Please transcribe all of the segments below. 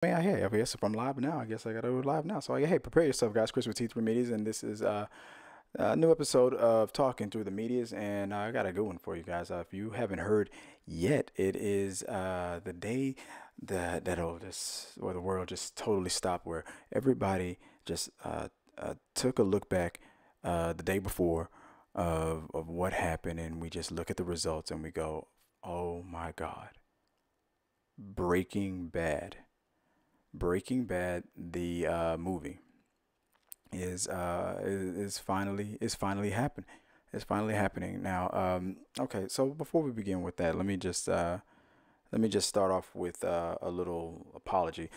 Yeah, hey, I guess if I'm live now, I guess I gotta go live now. So, yeah, hey, prepare yourself, guys. Chris with T3 Medias, and this is a new episode of Talking Through the Medias, and I got a good one for you guys. If you haven't heard yet, it is the day that'll just, where the world just totally stopped, where everybody just took a look back the day before of what happened, and we just look at the results and we go, oh my God, Breaking Bad. Breaking Bad, the movie, is finally happening. It's finally happening now. Okay, so before we begin with that, let me just start off with a little apology.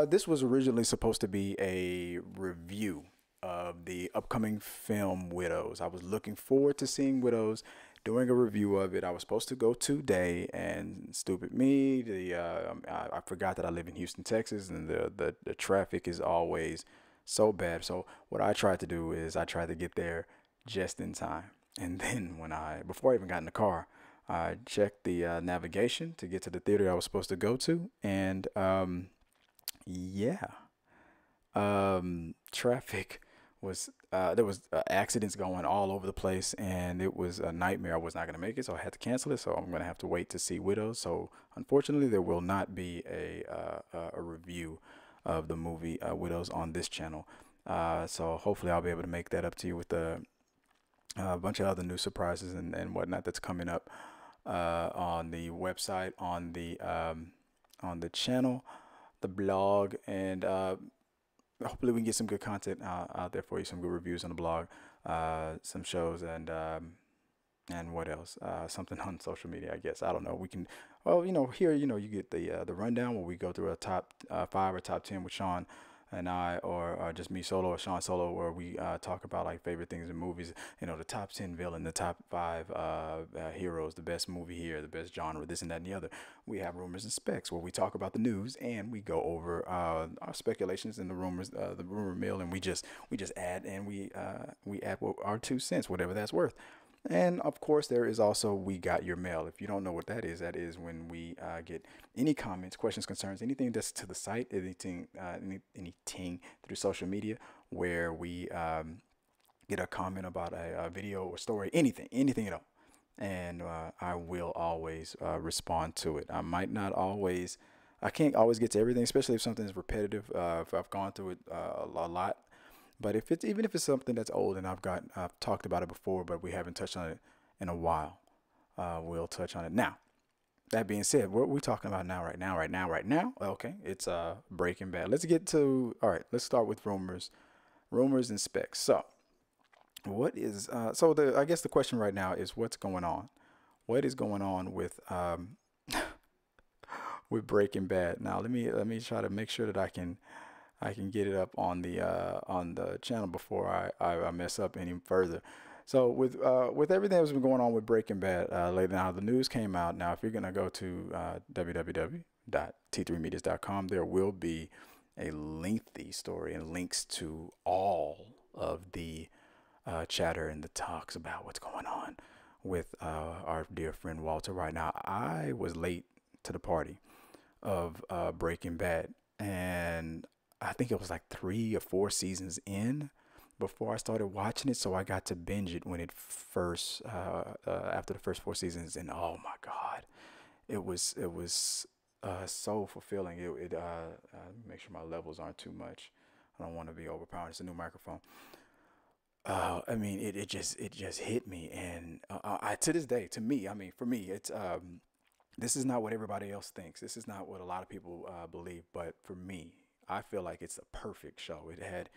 This was originally supposed to be a review of the upcoming film Widows. I was looking forward to seeing Widows, doing a review of it. I was supposed to go today, and stupid me, I forgot that I live in Houston, Texas, and the traffic is always so bad. So what I tried to do is I tried to get there just in time. And then before I even got in the car, I checked the navigation to get to the theater I was supposed to go to, and yeah, traffic was there was accidents going all over the place, and it was a nightmare. I was not going to make it, so I had to cancel it. So I'm going to have to wait to see Widows. So unfortunately, there will not be a review of the movie Widows on this channel. So hopefully, I'll be able to make that up to you with a bunch of other new surprises and whatnot that's coming up on the website, on the channel, the blog, and hopefully we can get some good content out there for you, some good reviews on the blog, some shows, and what else? Something on social media, I guess. I don't know. We can, well, here, you get the rundown where we go through a top five or top 10 with Sean and I, or just me solo or Sean solo, where we talk about like favorite things in movies. The top 10 villain, the top five heroes, the best movie here, the best genre, this and that and the other. We have rumors and specs where we talk about the news and we go over our speculations and the rumors, the rumor mill, and we just add, and we add our 2 cents, whatever that's worth. And of course, there is also We Got Your Mail. If you don't know what that is when we get any comments, questions, concerns, anything that's to the site, anything through social media, where we get a comment about a video or story, anything at all. And I will always respond to it. I can't always get to everything, especially if something is repetitive. If I've gone through it a lot, but even if it's something that's old and I've talked about it before, but we haven't touched on it in a while, we'll touch on it now. That being said, what we're talking about now, right now. Okay, it's Breaking Bad. Let's get to all right. Let's start with rumors and specs. So, what is so the I guess the question right now is what's going on? What is going on with with Breaking Bad? Now, let me try to make sure that I can get it up on the channel before I mess up any further. So with everything that's been going on with Breaking Bad lately, now the news came out. Now, if you're gonna go to www.t3medias.com, there will be a lengthy story and links to all of the chatter and the talks about what's going on with our dear friend Walter. Right now, I was late to the party of Breaking Bad, and I think it was like 3 or 4 seasons in before I started watching it, so I got to binge it when it first after the first 4 seasons, and oh my God, it was so fulfilling. Let me make sure my levels aren't too much. I don't want to be overpowering. It's a new microphone. I mean, it just hit me, and I to this day, to me, I mean, for me, it's this is not what everybody else thinks. This is not what a lot of people believe. But for me, I feel like it's a perfect show. It had,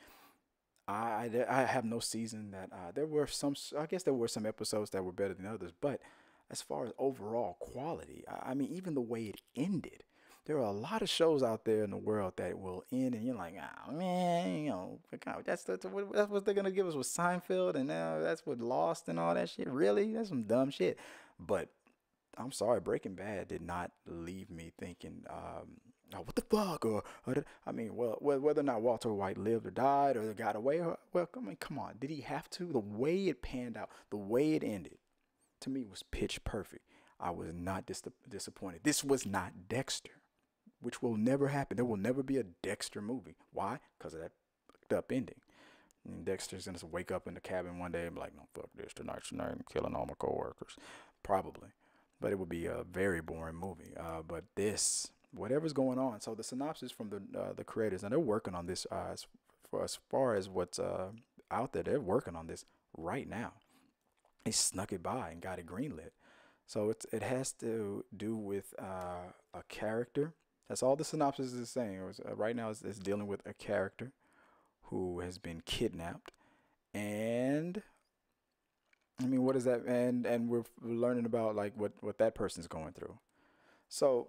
I have no season that there were some. I guess there were some episodes that were better than others. But as far as overall quality, I mean, even the way it ended. There are a lot of shows out there in the world that will end, and you're like, ah, man, that's what they're gonna give us with Seinfeld, and now that's what Lost and all that shit. Really, that's some dumb shit. But I'm sorry, Breaking Bad did not leave me thinking, oh, what the fuck, I mean, well, whether or not Walter White lived or died or got away, well, I mean, come on, did he have to? The way it panned out, the way it ended, to me was pitch perfect. I was not disappointed. This was not Dexter. which will never happen. There will never be a Dexter movie. Why? Because of that fucked up ending. And Dexter's gonna wake up in the cabin one day and be like, "No, fuck this tonight. I'm killing all my coworkers." Probably, but it would be a very boring movie. But this, whatever's going on. So the synopsis from the creators, and they're working on this. As far as what's out there, they're working on this right now. They snuck it by and got it greenlit. So it has to do with a character. That's all the synopsis is saying. Right now, it's dealing with a character who has been kidnapped, and I mean, what is that? And we're learning about like what that person's going through. So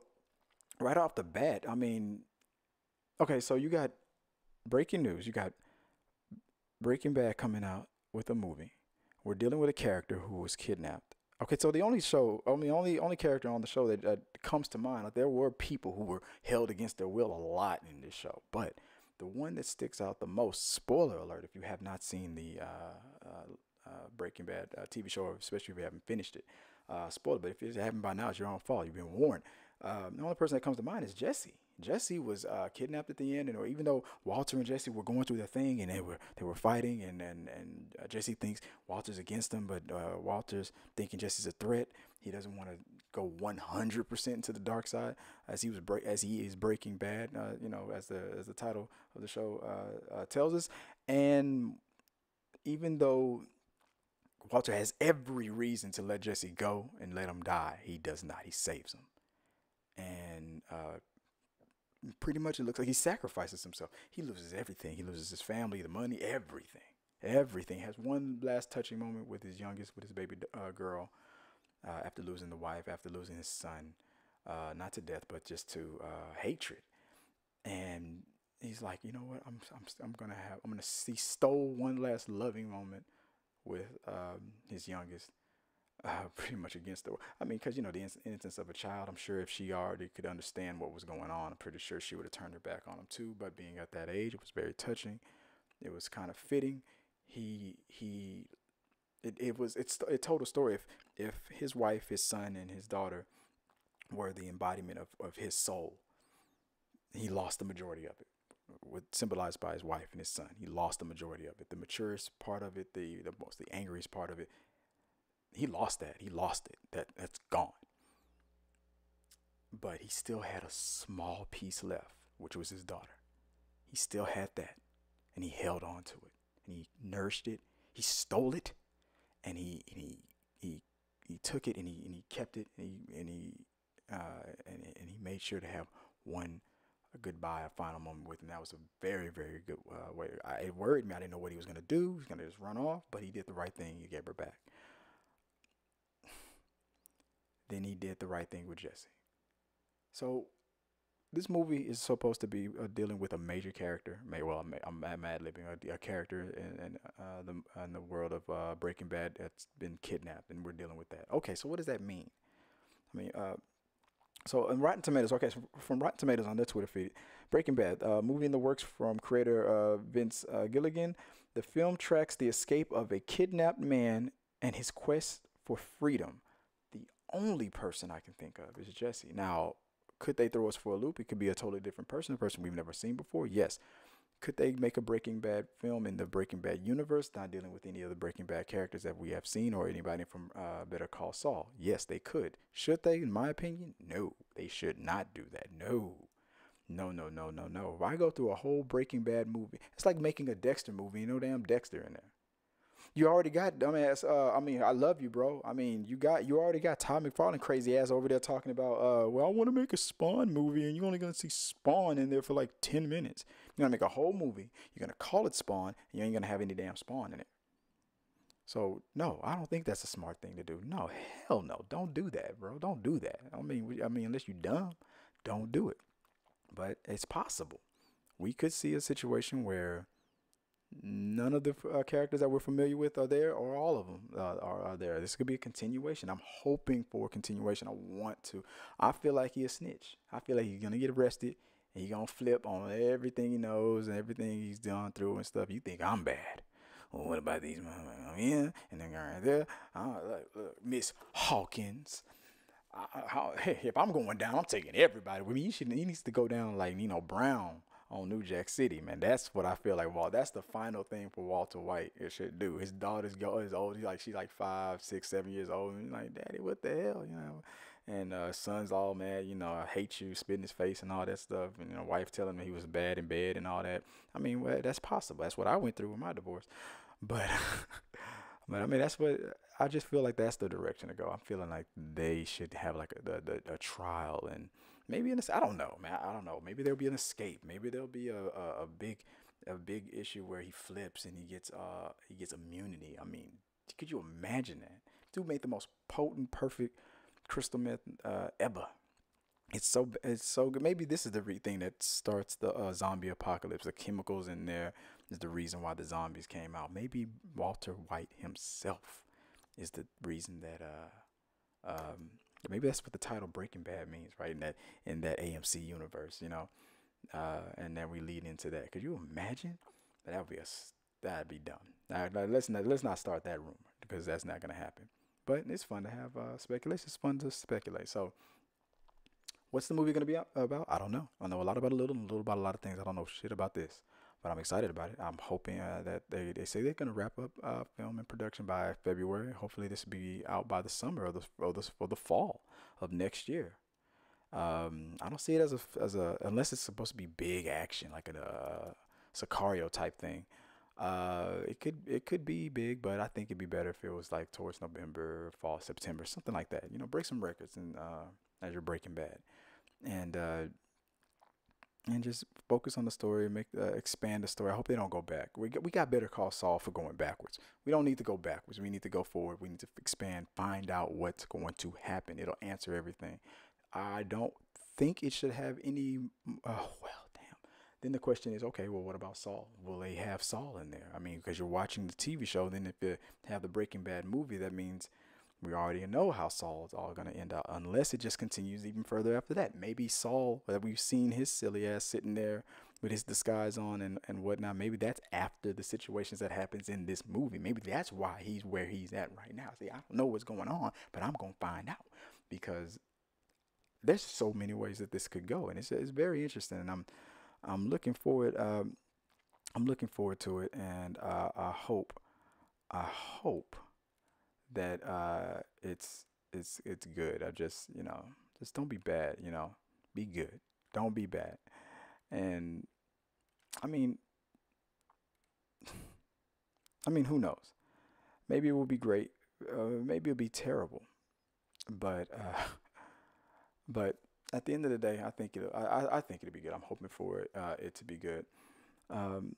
right off the bat, I mean, okay, so you got breaking news. You got Breaking Bad coming out with a movie. We're dealing with a character who was kidnapped. Okay, so the only character on the show that comes to mind, like there were people who were held against their will a lot in this show, but the one that sticks out the most, spoiler alert, if you have not seen the Breaking Bad TV show, especially if you haven't finished it, spoiler, but if you haven't by now, it's your own fault. You've been warned. The only person that comes to mind is Jesse. Jesse was kidnapped at the end, and even though Walter and Jesse were going through their thing, and they were fighting, and Jesse thinks Walter's against him, but Walter's thinking Jesse's a threat. He doesn't want to go 100% into the dark side, as he is Breaking Bad, as the title of the show tells us. And even though Walter has every reason to let Jesse go and let him die, he does not. He saves him, and pretty much it looks like he sacrifices himself. He loses everything. He loses his family, the money, everything. Everything. Has one last touching moment with his baby girl, after losing the wife, after losing his son, not to death, but just to hatred. And he's like, you know what? I'm gonna he stole one last loving moment with his youngest. Pretty much against the. I mean, because the innocence of a child. I'm sure if she already could understand what was going on, I'm pretty sure she would have turned her back on him too. But being at that age, it was very touching. It was kind of fitting. It told a story. If his wife, his son, and his daughter were the embodiment of his soul, he lost the majority of it. Symbolized by his wife and his son, he lost the majority of it. The maturest part of it, the angriest part of it. He lost that. He lost it. That's gone. But he still had a small piece left, which was his daughter. He still had that, and he held on to it, and he nourished it. He stole it, and he took it, and he kept it, and he made sure to have a goodbye, a final moment with him. That was a very, very good way. It worried me. I didn't know what he was gonna do. He was gonna just run off, but he did the right thing. He gave her back. Then he did the right thing with Jesse. So this movie is supposed to be dealing with a major character. I'm mad-libbing a character in the world of Breaking Bad that's been kidnapped, and we're dealing with that. Okay, so what does that mean? I mean, so in Rotten Tomatoes, okay, so from Rotten Tomatoes on their Twitter feed, Breaking Bad, movie in the works from creator Vince Gilligan. The film tracks the escape of a kidnapped man and his quest for freedom. The only person I can think of is Jesse. Now, could they throw us for a loop? It could be a totally different person, a person we've never seen before. Yes. Could they make a Breaking Bad film in the Breaking Bad universe, not dealing with any of the Breaking Bad characters that we have seen or anybody from Better Call Saul? Yes, they could. Should they, in my opinion? No, they should not do that. No. If I go through a whole Breaking Bad movie, it's like making a Dexter movie. No damn Dexter in there. You already got dumbass. I love you, bro. I mean, you already got Todd McFarlane crazy ass over there talking about, well, I want to make a Spawn movie, and you're only gonna see Spawn in there for like 10 minutes. You're gonna make a whole movie. You're gonna call it Spawn, and you ain't gonna have any damn Spawn in it. So no, I don't think that's a smart thing to do. No, hell no, don't do that, bro. Don't do that. I mean, unless you're dumb, don't do it. But it's possible. We could see a situation where none of the characters that we're familiar with are there, or all of them are there. This could be a continuation. I'm hoping for a continuation. I feel like he's a snitch. I feel like he's going to get arrested, and he's going to flip on everything he knows and everything he's gone through and stuff. You think I'm bad. Well, what about these? Yeah, and then right there. Look, Miss Hawkins. Hey, if I'm going down, I'm taking everybody with me. He needs to go down like Nino Brown on New Jack City, man. That's what I feel like. That's the final thing for Walter White. It should do. His daughter's is old. She's like 5, 6, 7 years old. And he's like, Daddy, what the hell, you know? And son's all mad, you know, I hate you, spit in his face and all that stuff. And wife telling him he was bad in bed and all that. I mean, well, that's possible. That's what I went through with my divorce. But but I mean, that's what I just feel like that's the direction to go. I'm feeling like they should have like a trial and maybe I don't know, man. I don't know. Maybe there'll be an escape. Maybe there'll be a big issue where he flips and he gets immunity. I mean, could you imagine that? Dude made the most potent, perfect crystal meth ever. It's so good. Maybe this is the thing that starts the zombie apocalypse. The chemicals in there is the reason why the zombies came out. Maybe Walter White himself is the reason that maybe that's what the title Breaking Bad means, right? In that AMC universe, and then we lead into that. Could you imagine? That'd be dumb. Let's not start that rumor because that's not gonna happen. But it's fun to have speculation. It's fun to speculate. So, what's the movie gonna be about? I don't know. I know a lot about a little about a lot of things. I don't know shit about this, but I'm excited about it. I'm hoping that they say they're gonna wrap up film and production by February. Hopefully, this will be out by the summer or the fall of next year. I don't see it as a unless it's supposed to be big action like a Sicario type thing. It could be big, but I think it'd be better if it was like towards November, fall, September, something like that. Break some records and as you're Breaking Bad, and just focus on the story, make expand the story. I hope they don't go back. We got Better Call Saul for going backwards. We don't need to go backwards. We need to go forward. We need to expand, find out what's going to happen. It'll answer everything. I don't think it should have any. Well, damn. Then the question is, okay, well, what about Saul? Will they have Saul in there? I mean, because you're watching the TV show, then if you have the Breaking Bad movie, that means we already know how Saul is all going to end up, unless it just continues even further after that. Maybe Saul, that we've seen his silly ass sitting there with his disguise on and whatnot, maybe that's after the situations that happens in this movie. Maybe that's why he's where he's at right now. See, I don't know what's going on, but I'm going to find out because there's so many ways that this could go, and it's very interesting. And I'm looking forward. I'm looking forward to it, and I hope that it's good. I just don't be bad. Be good. Don't be bad. And I mean, who knows? Maybe it will be great. Maybe it'll be terrible. But but at the end of the day, I think it'll be good. I'm hoping for it to be good. Um,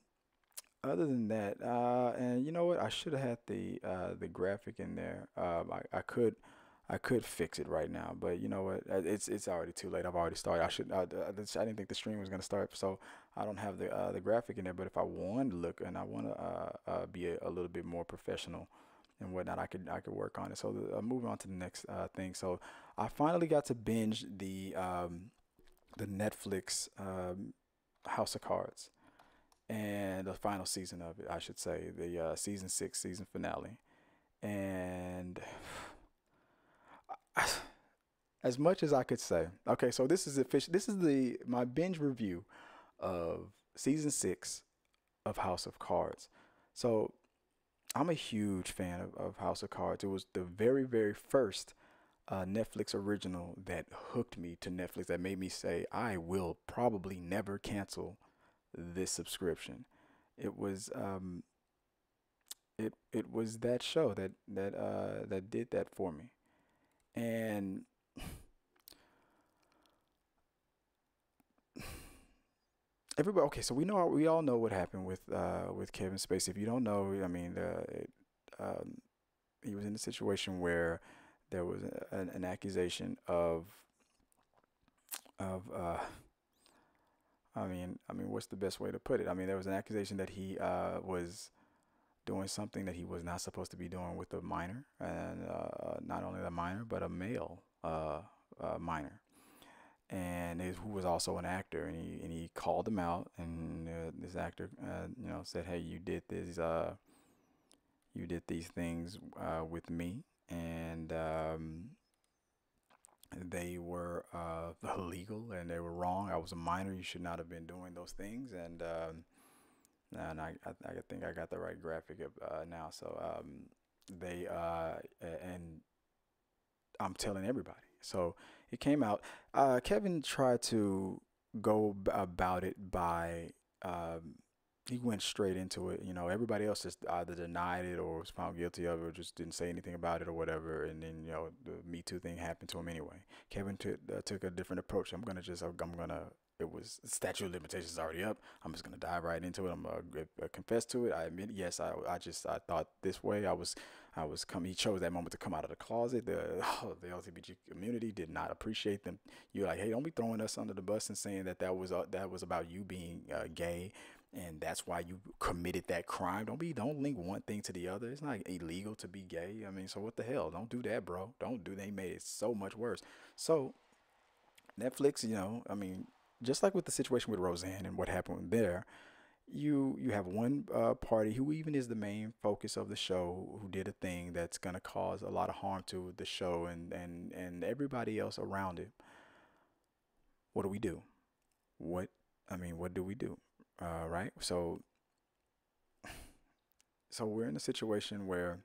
Other than that, and you know what? I should have had the graphic in there. I could fix it right now, but you know what? It's already too late. I've already started. I didn't think the stream was gonna start, so I don't have the graphic in there. But if I want to look and I want to be a little bit more professional and whatnot, I could work on it. So moving on to the next thing. So I finally got to binge the Netflix House of Cards and the final season of it, I should say, the season 6 season finale. And as much as I could say, okay, so this is official. This is the my binge review of season 6 of House of Cards. So I'm a huge fan of House of Cards. It was the very, very first Netflix original that hooked me to Netflix, that made me say, I will probably never cancel this subscription. It was it was that show that did that for me. And everybody, okay, so we all know what happened with Kevin Spacey. If you don't know, I mean, he was in a situation where there was an accusation of what's the best way to put it? I mean, there was an accusation that he was doing something that he was not supposed to be doing with a minor, and not only a minor, but a male minor, and who was also an actor, and he called him out, and this actor, said, "Hey, you did these things with me," and they were illegal and they were wrong. I was a minor. You should not have been doing those things. And I think I got the right graphic now. So they and I'm telling everybody. So it came out. Kevin tried to about it by he went straight into it. You know, everybody else just either denied it or was found guilty of it or just didn't say anything about it or whatever. And then, you know, the Me Too thing happened to him anyway. Kevin took a different approach. It was statute of limitations already up. I'm just gonna dive right into it. I'm gonna confess to it. I admit, yes, I thought this way. He chose that moment to come out of the closet. The LGBT community did not appreciate them. You're like, hey, don't be throwing us under the bus and saying that was about you being gay and that's why you committed that crime. Don't link one thing to the other. It's not illegal to be gay. I mean, so what the hell? Don't do that, bro. Don't do. They made it so much worse. So Netflix, you know, I mean, just like with the situation with Roseanne and what happened there, you have one party who even is the main focus of the show who did a thing that's gonna cause a lot of harm to the show and everybody else around it. What do we do? What do we do? Right? So we're in a situation where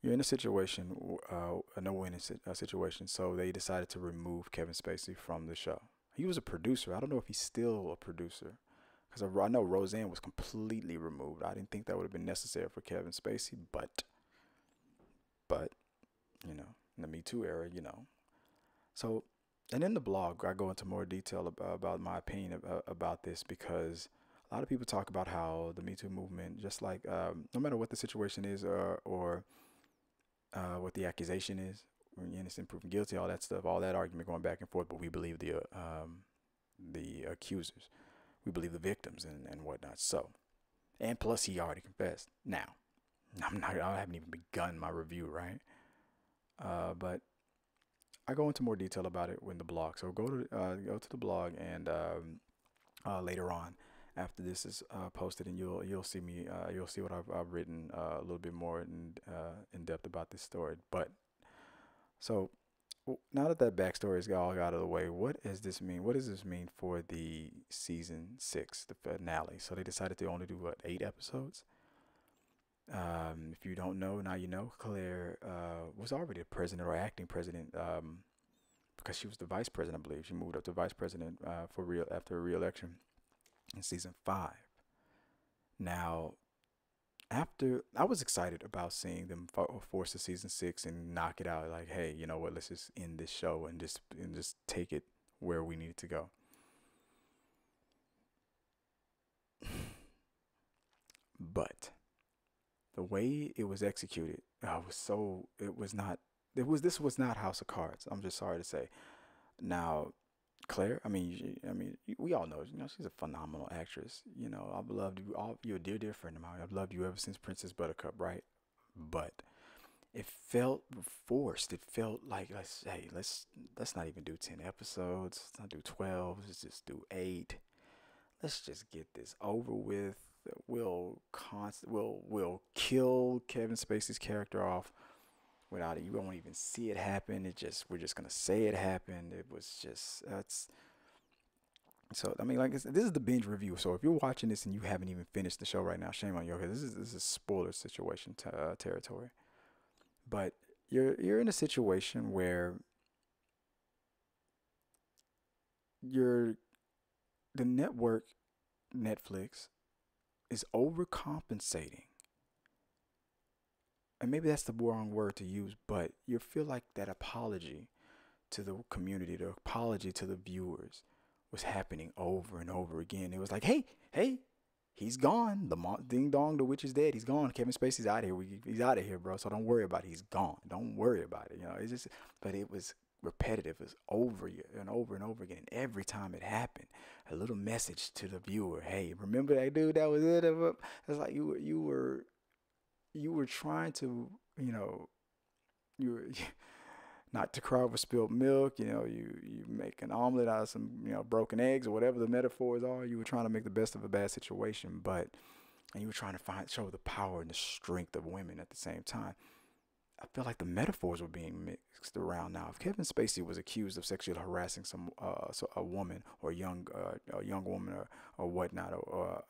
you're in a situation, a no-win situation. So they decided to remove Kevin Spacey from the show. He was a producer. I don't know if he's still a producer, because I know Roseanne was completely removed. I didn't think that would have been necessary for Kevin Spacey, but you know, in the Me Too era, you know. So, and in the blog, I go into more detail about my opinion about this because a lot of people talk about how the Me Too movement, just like no matter what the situation is or what the accusation is, innocent proven guilty, all that stuff, all that argument going back and forth. But we believe the accusers, we believe the victims and whatnot. So, and plus he already confessed. Now, I haven't even begun my review, right? But I go into more detail about it in the blog. So go to the blog and later on after this is posted, and you'll see me you'll see what I've written a little bit more in depth about this story. But so now that backstory is all out of the way, what does this mean? What does this mean for the season 6, the finale? So they decided to only do what, 8 episodes. If you don't know, now you know. Claire was already the president or acting president because she was the vice president, I believe. She moved up to vice president after a re-election in season 5. Now, after I was excited about seeing them force the season 6 and knock it out. Like, hey, you know what? Let's just end this show and just take it where we need it to go. But the way it was executed, this was not House of Cards. I'm just sorry to say. Now, Claire, we all know, you know, she's a phenomenal actress. You know, I've loved you all. You're a dear friend of mine. I've loved you ever since Princess Buttercup, right? But it felt forced. It felt like let's not even do 10 episodes. Let's not do 12. Let's just do 8. Let's just get this over with. We'll kill Kevin Spacey's character off without it. You won't even see it happen. We're just gonna say it happened. It was just that's. So I mean, like this is the binge review. So if you're watching this and you haven't even finished the show right now, shame on you. Because this is spoiler situation territory. But you're in a situation where the network Netflix is overcompensating. And maybe that's the wrong word to use, but you feel like that apology to the community, the apology to the viewers was happening over and over again. It was like, hey, he's gone. Ding dong, the witch is dead. He's gone. Kevin Spacey's out of here. He's out of here, bro. So don't worry about it. He's gone. Don't worry about it. You know, but it was repetitive. It was over and over and over again. And every time it happened, a little message to the viewer. Hey, remember that dude that was it? It's like you were trying to, you know, you were not to cry over spilled milk. You know, you make an omelet out of some, you know, broken eggs or whatever the metaphors are. You were trying to make the best of a bad situation, and you were trying to show the power and the strength of women at the same time. I feel like the metaphors were being mixed around now. If Kevin Spacey was accused of sexually harassing a woman or a young woman or whatnot or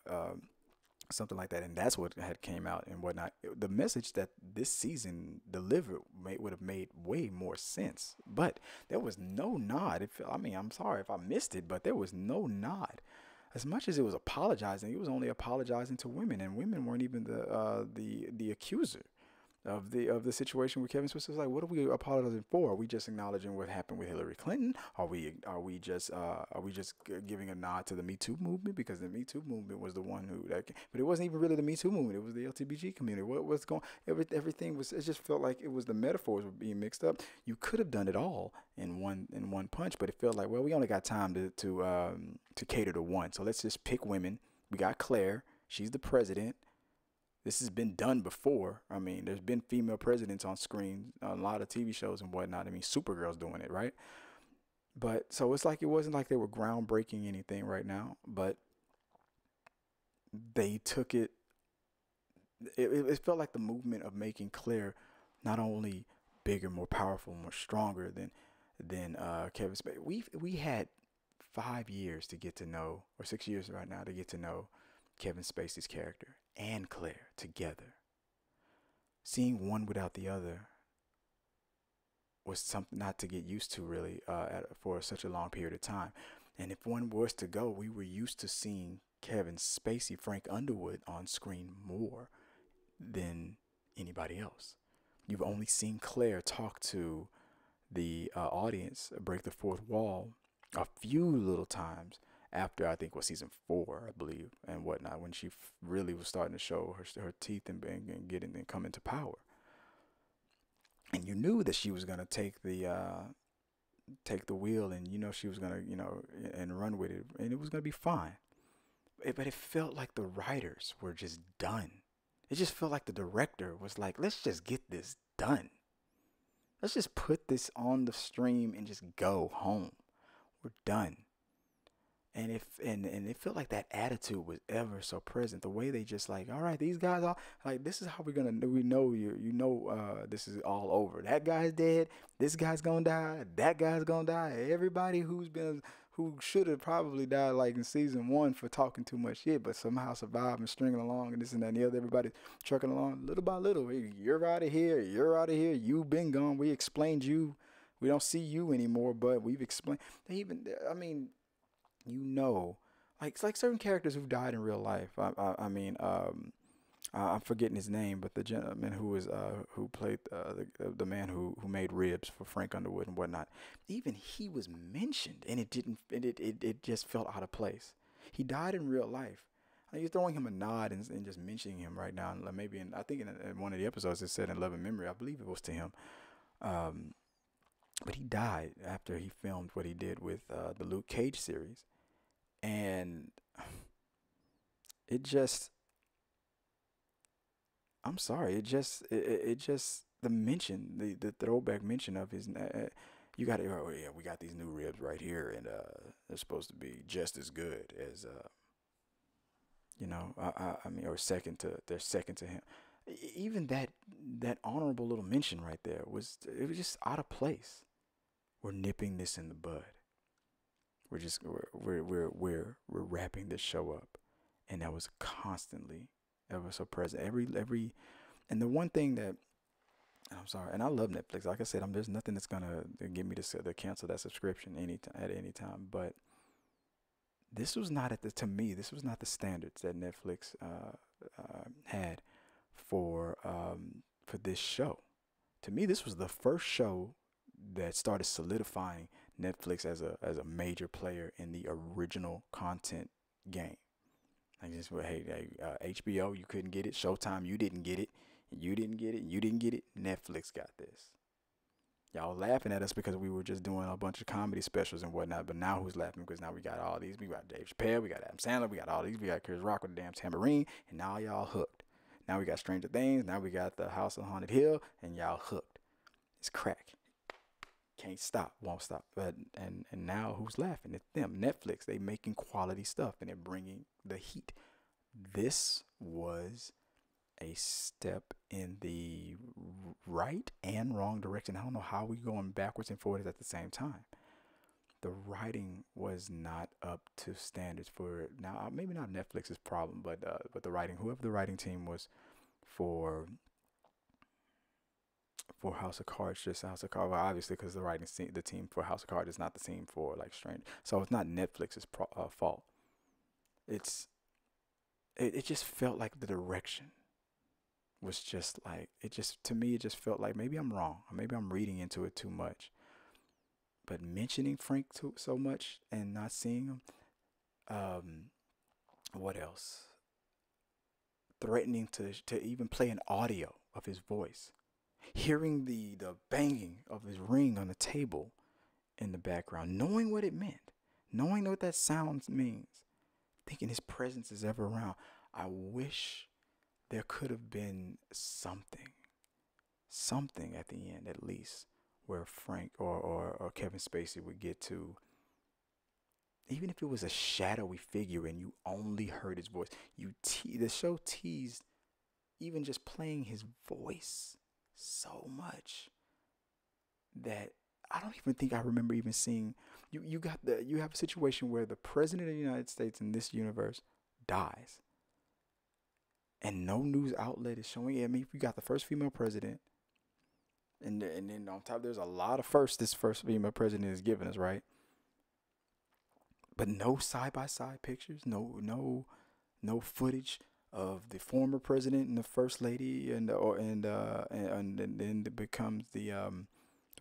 something like that, and that's what had came out and whatnot, the message that this season delivered would have made way more sense. But there was no nod. I mean, I'm sorry if I missed it, but there was no nod. As much as it was apologizing, it was only apologizing to women, and women weren't even the accuser of the situation with Kevin Spacey. Was like, what are we apologizing for? Are we just acknowledging what happened with Hillary Clinton? Are we just giving a nod to the Me Too movement, because the Me Too movement was the one but it wasn't even really the Me Too movement. It was the LGBTQ community. What was going? Everything was. It just felt like it was the metaphors were being mixed up. You could have done it all in one punch, but it felt like, well, we only got time to cater to one, so let's just pick women. We got Claire. She's the president. This has been done before. I mean, there's been female presidents on screen, a lot of TV shows and whatnot. I mean, Supergirl's doing it, right? But so it's like, it wasn't like they were groundbreaking anything right now, but they took it. It felt like the movement of making Claire not only bigger, more powerful, more stronger than Kevin Spacey. We had 5 years to get to know, or 6 years right now to get to know Kevin Spacey's character and Claire together. Seeing one without the other was something not to get used to, really, for such a long period of time. And if one was to go, we were used to seeing Kevin Spacey, Frank Underwood on screen more than anybody else. You've only seen Claire talk to the audience, break the fourth wall a few little times after, I think, was season 4, I believe, and whatnot, when she really was starting to show her teeth and getting and come into power. And you knew that she was gonna take the wheel, and she was gonna and run with it, and it was gonna be fine. But it felt like the writers were just done. It just felt like the director was like, let's just get this done. Let's just put this on the stream and just go home. We're done. And it felt like that attitude was ever so present. The way they just like, all right, these guys are like, this is how we're gonna. We know this is all over. That guy's dead. This guy's gonna die. That guy's gonna die. Everybody who should have probably died like in season 1 for talking too much shit, but somehow survived and stringing along and this and that and the other. Everybody trucking along little by little. Hey, you're out of here. You're out of here. You've been gone. We explained you. We don't see you anymore, but we've explained. I mean. Like, it's like certain characters who've died in real life. I'm forgetting his name, but the gentleman who played the man who made ribs for Frank Underwood and whatnot, even he was mentioned, and it just felt out of place. He died in real life. You're throwing him a nod and just mentioning him right now. And maybe I think in one of the episodes it said in Love and Memory, I believe it was to him. But he died after he filmed what he did with the Luke Cage series. And it just, I'm sorry, it just the mention, the throwback mention of his, you got oh yeah, we got these new ribs right here, and they're supposed to be just as good as, I mean, or they're second to him. Even that honorable little mention right there it was just out of place. We're nipping this in the bud. We're wrapping this show up, and that was constantly ever so present. And the one thing that, I'm sorry, and I love Netflix. Like I said, there's nothing that's gonna get me to cancel that subscription at any time. But this was not to me. This was not the standards that Netflix had for this show. To me, this was the first show that started solidifying Netflix as a major player in the original content game. Like this, hey, HBO, you couldn't get it. Showtime, you didn't get it. You didn't get it. You didn't get it. Netflix got this. Y'all laughing at us because we were just doing a bunch of comedy specials and whatnot. But now who's laughing? Because now we got all these. We got Dave Chappelle. We got Adam Sandler. We got all these. We got Chris Rock with the damn tambourine. And now y'all hooked. Now we got Stranger Things. Now we got the House on Haunted Hill. And y'all hooked. It's crack. Can't stop, won't stop. But and now who's laughing? It's them. Netflix. They making quality stuff and they're bringing the heat. This was a step in the right and wrong direction. I don't know how we going backwards and forwards at the same time. The writing was not up to standards for now. Maybe not Netflix's problem, but the writing, whoever the writing team was for House of Cards, just House of Cards, well, obviously because the team for House of Cards is not the team for like Strange, so it's not Netflix's fault. It's it just felt like the direction was just like it just to me it just felt like maybe I'm wrong, or maybe I'm reading into it too much. But mentioning Frank too so much and not seeing him, um, what else? Threatening to even play an audio of his voice, hearing the banging of his ring on the table in the background, knowing what it meant, knowing what that sound means, thinking his presence is ever around. I wish there could have been something at the end at least, where Frank or Kevin Spacey would get to, even if it was a shadowy figure and you only heard his voice. The show teased even just playing his voice so much that I don't even think I remember even seeing you have a situation where the president of the United States in this universe dies and no news outlet is showing it. I mean, you got the first female president, and then on top there's a lot of firsts this first female president is giving us, right? But no side by side pictures, no footage of the former president and the first lady and then it becomes the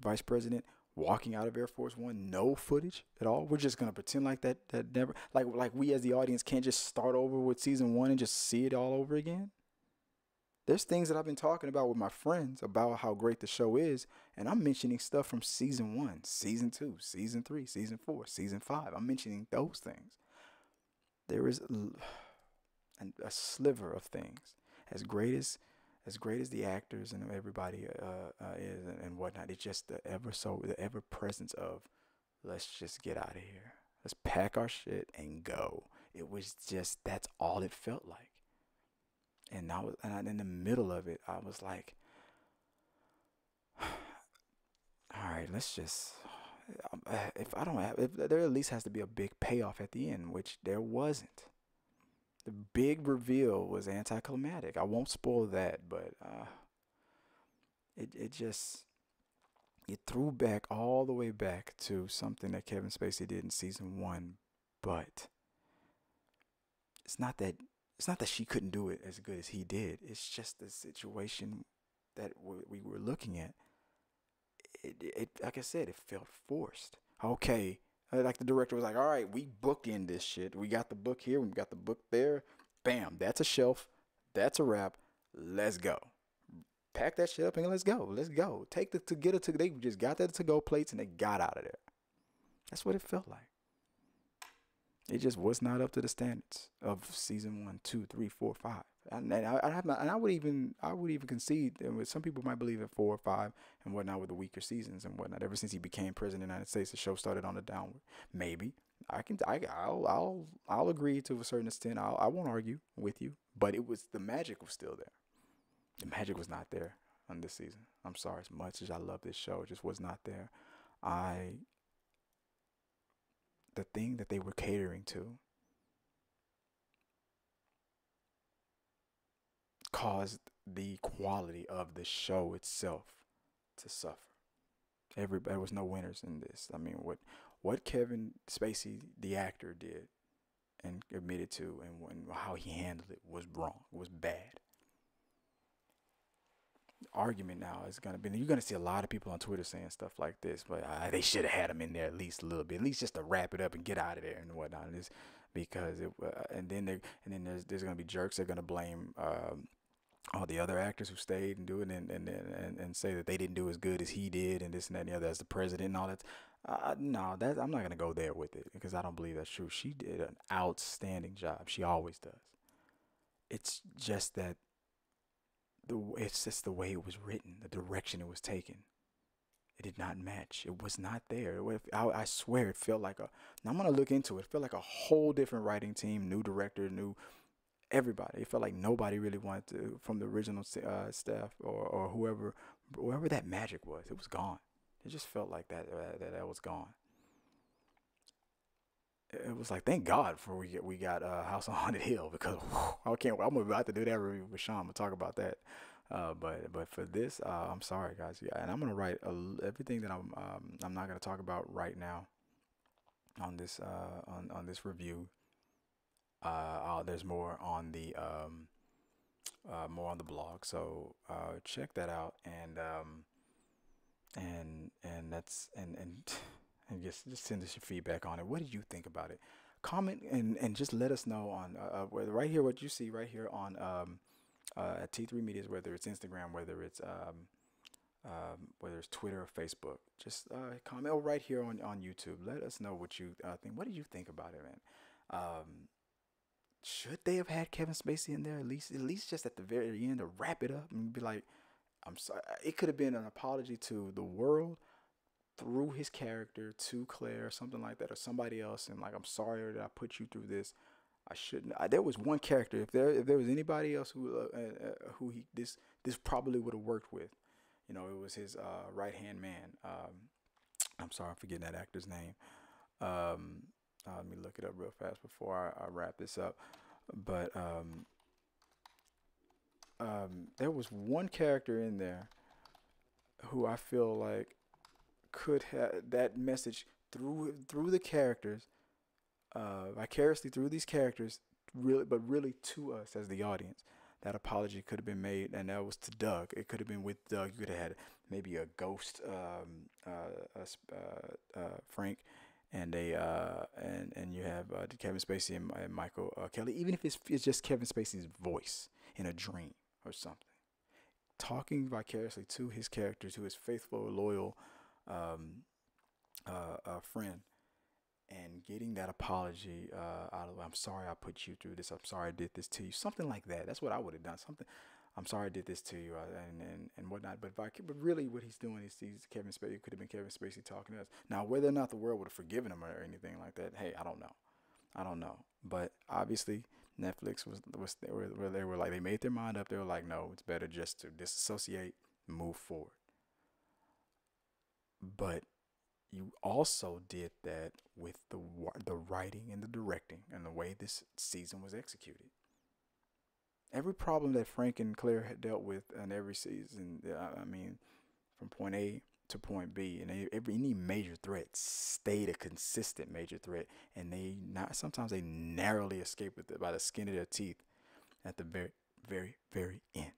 vice president walking out of Air Force One. No footage at all. We're just gonna pretend like that never, like we as the audience can't just start over with season one and just see it all over again. There's things that I've been talking about with my friends about how great the show is, and I'm mentioning stuff from season one, season two, season three, season four, season five. I'm mentioning those things. There is a sliver of things, as great as the actors and everybody is and whatnot. It's just the ever presence of, let's just get out of here. Let's pack our shit and go. It was just, that's all it felt like. And in the middle of it, I was like, all right, let's just. If there at least has to be a big payoff at the end, which there wasn't. The big reveal was anticlimactic. I won't spoil that, but it just it threw back all the way back to something that Kevin Spacey did in season one, but it's not that she couldn't do it as good as he did. It's just the situation that we were looking at. It like I said, it felt forced. Okay, like the director was like, all right, we booked in this shit. We got the book here. We got the book there. Bam, that's a shelf. That's a wrap. Let's go. Pack that shit up and let's go. Let's go. Take they just got that to go plates and they got out of there. That's what it felt like. It just was not up to the standards of season 1, 2, 3, 4, 5. I would even concede that some people might believe in 4 or 5 and whatnot with the weaker seasons and whatnot. Ever since he became president of the United States, the show started on the downward. Maybe I'll agree to a certain extent. I won't argue with you, but the magic was still there. The magic was not there on this season. I'm sorry, as much as I love this show, it just was not there. The thing that they were catering to caused the quality of the show itself to suffer. There was no winners in this. I mean, what Kevin Spacey, the actor, did and admitted to, and how he handled it was wrong. It was bad. Argument now is going to be, you're going to see a lot of people on Twitter saying stuff like this, but they should have had him in there at least a little bit, at least just to wrap it up and get out of there and whatnot. And because there's going to be jerks that are going to blame all the other actors who stayed and do it and say that they didn't do as good as he did and this and that and the other as the president and all that. No, I'm not going to go there with it because I don't believe that's true. She did an outstanding job. She always does. It's just that it's just the way it was written, the direction it was taken. It did not match. It was not there. I swear it felt like I'm going to look into it. It felt like a whole different writing team, new director, new Everybody. It felt like nobody really wanted to, from the original staff or whoever that magic was. It was gone. It just felt like that was gone. It was like, thank God for we got House on Haunted Hill, because whew, I can't. I'm about to do that review with Sean. I'm gonna talk about that. But for this, I'm sorry guys. Yeah, and I'm gonna write everything that I'm not gonna talk about right now on this on this review. There's more on the blog, so check that out, and that's and just send us your feedback on it. What did you think about it? Comment and just let us know on right here, what you see right here on at T3 Medias, whether it's Instagram, whether it's Twitter or Facebook. Just comment, or right here on YouTube. Let us know what you think. What did you think about it, man? Should they have had Kevin Spacey in there at least just at the very end to wrap it up and be like, I'm sorry. It could have been an apology to the world through his character to Claire, or something like that, or somebody else, and like, I'm sorry that I put you through this. I shouldn't. There was one character. If there was anybody else who this probably would have worked with, it was his right hand man. I'm sorry, I'm forgetting that actor's name. Let me look it up real fast before I wrap this up. But there was one character in there who I feel like could have that message through the characters, vicariously through these characters, really to us as the audience. That apology could have been made, and that was to Doug. It could have been with Doug. You could have had maybe a ghost Frank, and and you have Kevin Spacey and Michael Kelly. Even if it's just Kevin Spacey's voice in a dream or something, talking vicariously to his character, to his faithful, loyal friend, and getting that apology out of, I'm sorry I put you through this. I'm sorry I did this to you. Something like that. That's what I would have done. Something. I'm sorry I did this to you, and whatnot. But really, what he's doing is Kevin Spacey. It could have been Kevin Spacey talking to us. Now, whether or not the world would have forgiven him or anything like that, hey, I don't know. I don't know. But obviously, Netflix they were like, they made their mind up. They were like, no, it's better just to disassociate, move forward. But you also did that with the writing and the directing and the way this season was executed. Every problem that Frank and Claire had dealt with in every season, I mean, from point A to point B, and any major threat stayed a consistent major threat, and sometimes they narrowly escape with it by the skin of their teeth at the very, very, very end.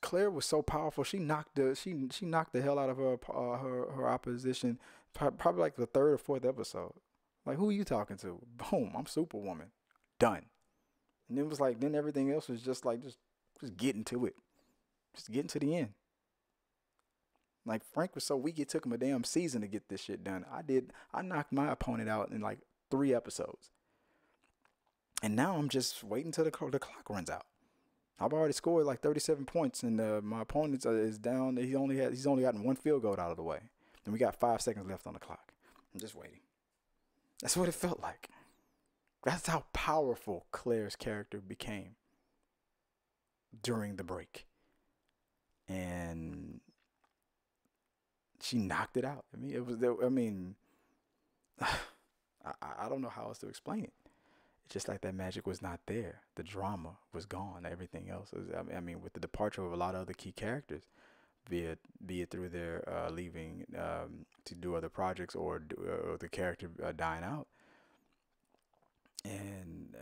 Claire was so powerful. She knocked the hell out of her opposition. Probably like the third or fourth episode. Like, who are you talking to? Boom! I'm Superwoman. Done. And it was like, then everything else was just like just getting to it, just getting to the end. Like, Frank was so weak it took him a damn season to get this shit done. I knocked my opponent out in like 3 episodes, and now I'm just waiting till the clock runs out. I've already scored like 37 points, and my opponent is down. He's only gotten 1 field goal out of the way, and we got 5 seconds left on the clock. I'm just waiting. That's what it felt like. That's how powerful Claire's character became during the break, and she knocked it out. I mean, it was. I mean, I don't know how else to explain it. It's just like that magic was not there. The drama was gone. Everything else was. I mean, with the departure of a lot of other key characters, be it through their leaving to do other projects, or the character dying out, and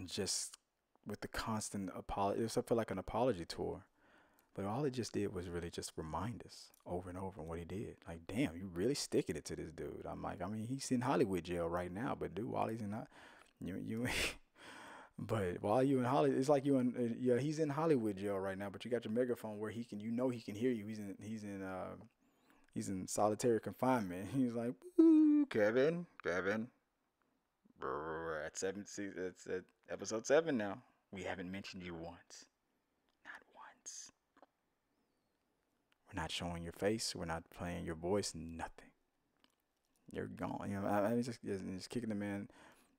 just with the constant apology. It felt like an apology tour. But all it just did was really just remind us over and over what he did. Like, damn, you really sticking it to this dude. I'm like, I mean, he's in Hollywood jail right now, but dude, while he's in but while you in Hollywood, it's like he's in Hollywood jail right now, but you got your megaphone where he can hear you. He's in solitary confinement. He's like, "Ooh, Kevin, at episode 7 now. We haven't mentioned you once, not once. We're not showing your face. We're not playing your voice. Nothing. You're gone." I mean, just kicking the man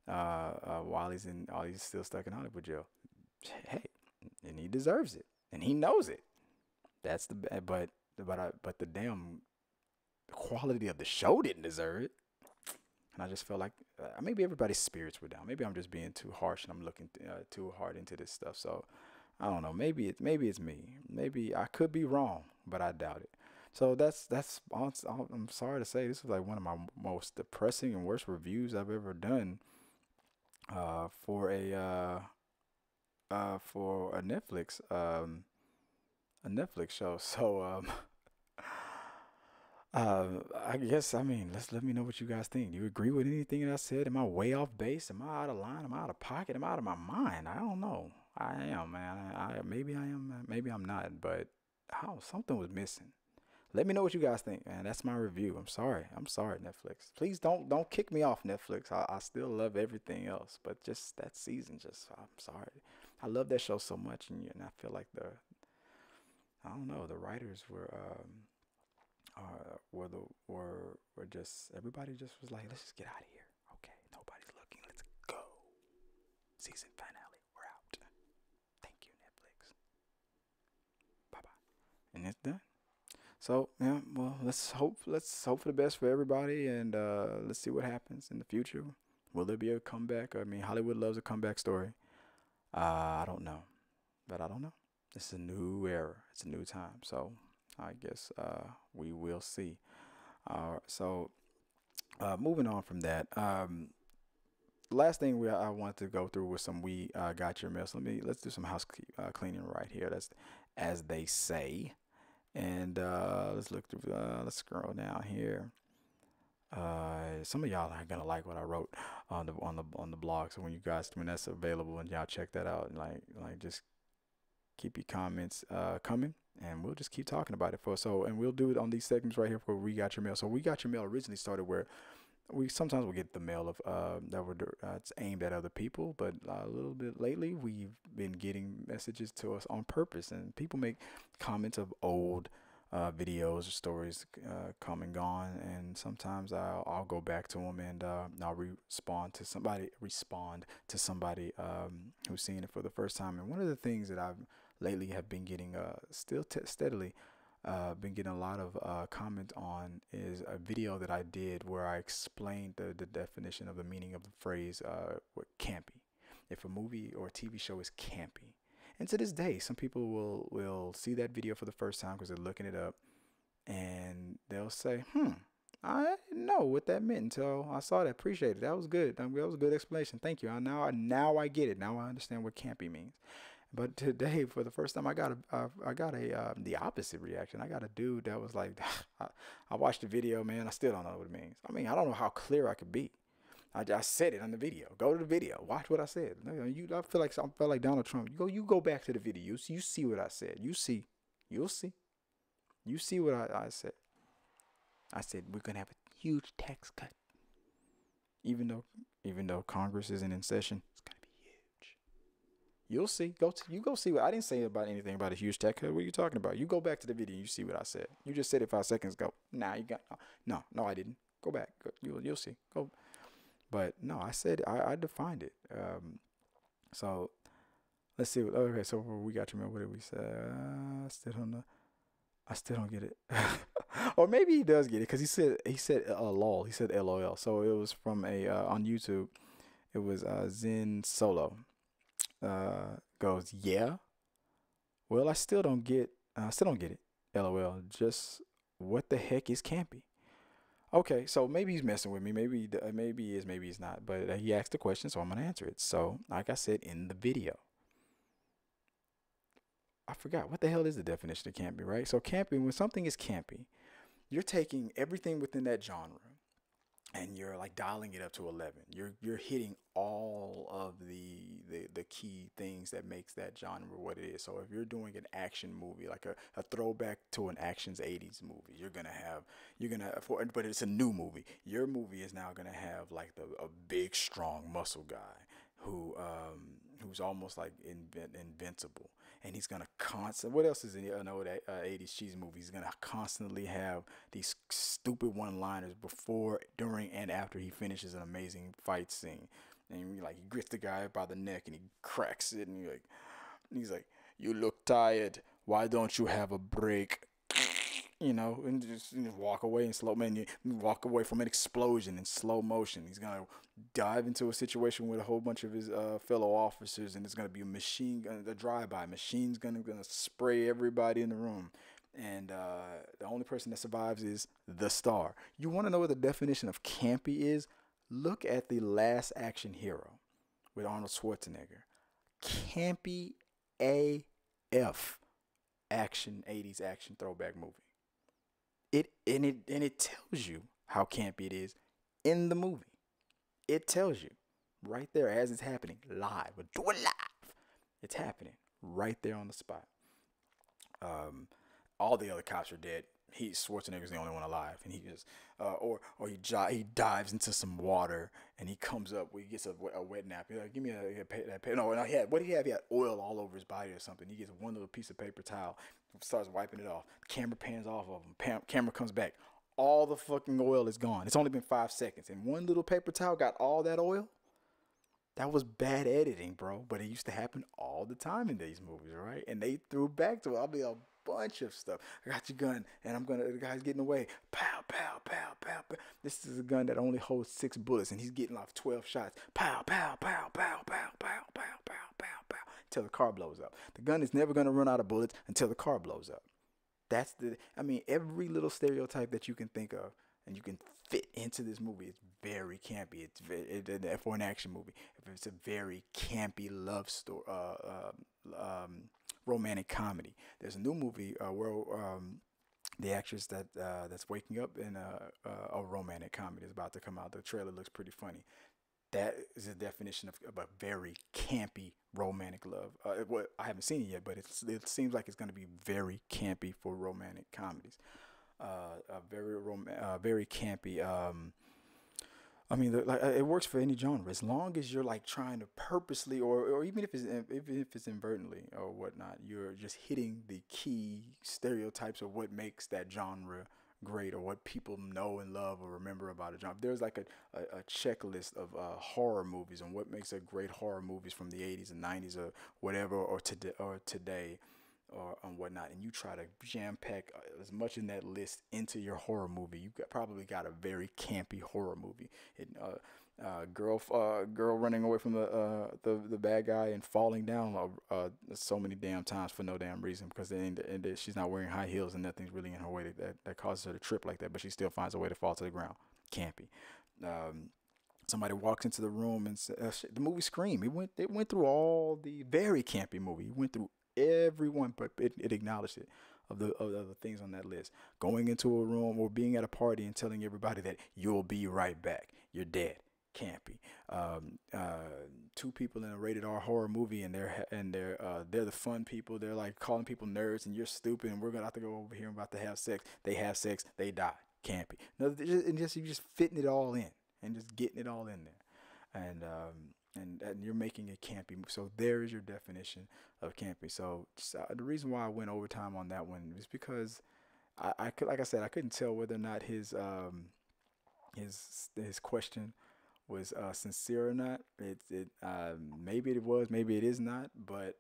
while he's still stuck in Hollywood jail. Hey, and he deserves it, and he knows it. That's the but the damn quality of the show didn't deserve it. And I just felt like maybe everybody's spirits were down. Maybe I'm just being too harsh and I'm looking too hard into this stuff. So I don't know. Maybe it's me. Maybe I could be wrong, but I doubt it. So that's I'm sorry to say, this is like one of my most depressing and worst reviews I've ever done for a Netflix show. So I guess, I mean, let me know what you guys think. Do you agree with anything that I said? Am I way off base? Am I out of line? Am I out of pocket? Am I out of my mind? I don't know. I am, man. Maybe I am. Maybe I'm not. But how something was missing. Let me know what you guys think, man. That's my review. I'm sorry. I'm sorry, Netflix. Please don't kick me off Netflix. I still love everything else, but just that season, just I'm sorry. I love that show so much, and I feel like I don't know, the writers were just, everybody just was like, let's just get out of here. Okay, nobody's looking. Let's go. Season finale. We're out. Thank you, Netflix. Bye bye. And it's done. So yeah, well, let's hope for the best for everybody, and let's see what happens in the future. Will there be a comeback? I mean, Hollywood loves a comeback story. I don't know, but I don't know. It's a new era. It's a new time. So I guess we will see. So moving on from that, last thing I wanted to go through was some we got your mail. So let's do some house cleaning right here. That's as they say. And let's look through. Let's scroll down here. Some of y'all aren't gonna like what I wrote on the blog. So when that's available and y'all check that out, like just keep your comments coming, and we'll just keep talking about it and we'll do it on these segments right here for We Got Your Mail. So We Got Your Mail originally started where we sometimes will get the mail of that were it's aimed at other people, but a little bit lately we've been getting messages to us on purpose, and people make comments of old videos or stories come and gone, and sometimes I'll go back to them, and I'll respond to somebody who's seeing it for the first time. And one of the things that I've lately have been getting steadily been getting a lot of comment on is a video that I did where I explained the definition of the meaning of the phrase what campy. If a movie or a TV show is campy. And to this day, some people will see that video for the first time because they're looking it up, and they'll say, I didn't know what that meant until I saw that. Appreciate it. That was good. That was a good explanation. Thank you. Now I get it. Now I understand what campy means. But today, for the first time, I got the opposite reaction. I got a dude that was like, I watched the video, man. I still don't know what it means. I mean, I don't know how clear I could be. I said it on the video. Go to the video. Watch what I said. I felt like Donald Trump. You go back to the video. You see what I said. You'll see. You see what I said. I said we're gonna have a huge tax cut. Even though Congress isn't in session, it's gonna be huge. You'll see. You go see what I didn't say about anything about a huge tax cut. What are you talking about? You go back to the video. You see what I said. You just said it 5 seconds ago. Nah, you got no. I didn't. Go back. You'll see. Go. But no, I said I defined it. So let's see. Okay, so We Got Your Mail. What did we say? I still don't get it. Or maybe he does get it because he said lol. He said LOL. So it was from a on YouTube. It was Zen Solo. Goes yeah. Well, I still don't get it. LOL. Just what the heck is campy? Okay, so maybe he's messing with me. Maybe he is, maybe he's not. But he asked the question, so I'm gonna answer it. So, like I said in the video, I forgot what the hell is the definition of campy, right? So, campy, when something is campy, you're taking everything within that genre and you're like dialing it up to 11. You're hitting all of the key things that makes that genre what it is. So if you're doing an action movie, like a throwback to an action's 80s movie, but it's a new movie. Your movie is now gonna have like a big strong muscle guy who's almost like invincible, and he's gonna what else is in an old 80s cheese movie? He's gonna constantly have these stupid one-liners before, during, and after he finishes an amazing fight scene. And he grits the guy by the neck and he cracks it, and he's like, "You look tired. Why don't you have a break?" And just walk away in slow man. You walk away from an explosion in slow motion. He's gonna dive into a situation with a whole bunch of his fellow officers, and it's gonna be a drive-by. Machine's gonna spray everybody in the room, and the only person that survives is the star. You want to know what the definition of campy is? Look at The Last Action Hero with Arnold Schwarzenegger. Campy AF action 80s action throwback movie. It tells you how campy it is in the movie. It tells you right there as it's happening live. We're doing live. It's happening right there on the spot. All the other cops are dead. Schwarzenegger's the only one alive, and he just he dives into some water, and he comes up. He gets a wet nap. He's like, "Give me that paper." No, what do he have? He had oil all over his body or something. He gets one little piece of paper towel, starts wiping it off. The camera pans off of him. Camera comes back. All the fucking oil is gone. It's only been 5 seconds, and one little paper towel got all that oil. That was bad editing, bro. But it used to happen all the time in these movies, right? And they threw back to it. I'll be a bunch of stuff. I got your gun, and the guy's getting away. Pow, pow, pow, pow, pow. This is a gun that only holds 6 bullets, and he's getting off 12 shots. Pow, pow, pow, pow, pow, pow, pow, pow, pow, pow, until the car blows up. The gun is never going to run out of bullets until the car blows up. Every little stereotype that you can think of and you can fit into this movie, it's very campy. For an action movie. It's a very campy love story, romantic comedy. There's a new movie where the actress that's waking up in a romantic comedy is about to come out. The trailer looks pretty funny. That is a definition of a very campy romantic love. I haven't seen it yet, but it seems like it's going to be very campy for romantic comedies. Very campy. It works for any genre as long as you're trying to purposely, or even if it's inadvertently or whatnot, you're just hitting the key stereotypes of what makes that genre great, or what people know and love or remember about a genre. There's a checklist of horror movies and what makes a great horror movies from the 80s and 90s or whatever, or today. Or whatnot, and you try to jam pack as much in that list into your horror movie, you probably got a very campy horror movie. Girl running away from the bad guy and falling down so many damn times for no damn reason, because she's not wearing high heels and nothing's really in her way that causes her to trip like that, but she still finds a way to fall to the ground. Campy. Somebody walks into the room and the movie Scream. It went through all the very campy movie. It went through everyone, but it acknowledged it of the things on that list. Going into a room or being at a party and telling everybody that you'll be right back. You're dead. Campy. 2 people in a rated R horror movie, and they're the fun people. They're calling people nerds, and you're stupid, and we're gonna have to go over here and about to have sex. They have sex. They die. Campy. No, you're just fitting it all in and just getting it all in there, and you're making it campy. So there is your definition of campy. So the reason why I went overtime on that one is because I couldn't tell whether or not his question was sincere or not. Maybe it was, maybe it is not, but